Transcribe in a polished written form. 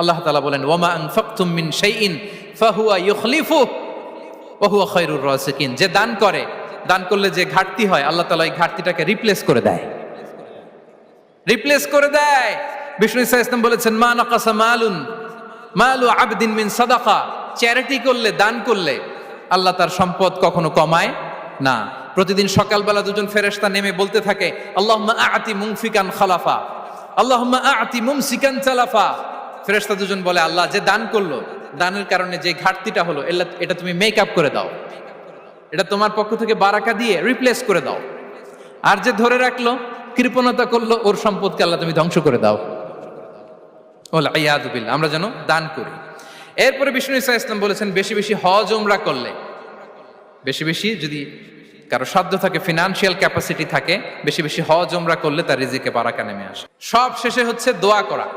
আল্লাহ তাআলা বলেন ওয়ামা আনফাকতুম মিন শাইইন ফাহুয়া ইউখলিফুহু ওয়া হুয়া খায়রুর রাসিকিন। যে দান করে, দান করলে যে ঘাটতি হয় আল্লাহ তাআলা এই ঘাটতিটাকে রিপ্লেস করে দেয়, রিপ্লেস করে দেয়। বিষ্ণু ইসা ইসলাম বলেছেন মা নাকাসা মালু আবদিন মিন সাদাকা। চ্যারিটি করলে, দান করলে আল্লাহ তার সম্পদ কখনো কমায় না। প্রতিদিন সকালবেলা দুজন ফেরেশতা নেমে বলতে থাকে আল্লাহুম্মা আ'তি মুনফিকান খালাফা, আল্লাহুম্মা আ'তি মুমসিকান চালাফা। ফেরেশতা দুজন বলে আল্লাহ, যে দান করলো, দানের কারণে যে ঘাটতিটা হলো এটা তুমি মেক আপ করে দাও, এটা তোমার পক্ষ থেকে বারাকা দিয়ে রিপ্লেস করে দাও। আর যে ধরে রাখলো, কৃপণতা করলো, ওর সম্পদকে আল্লাহ তুমি ধ্বংস করে দাও। ওয়াল ইয়াদু বিল্লাহ। আমরা যেন দান করি। এরপরে বিষ্ণু ইসা ইসলাম বলেছেন বেশি বেশি হজ উমরা করলে, বেশি বেশি যদি কারো সাধ্য থাকে, ফিনান্সিয়াল ক্যাপাসিটি থাকে, বেশি বেশি হজ উমরা করলে তার রিজিকে বারাকা নেমে আসে। সব শেষে হচ্ছে দোয়া করা।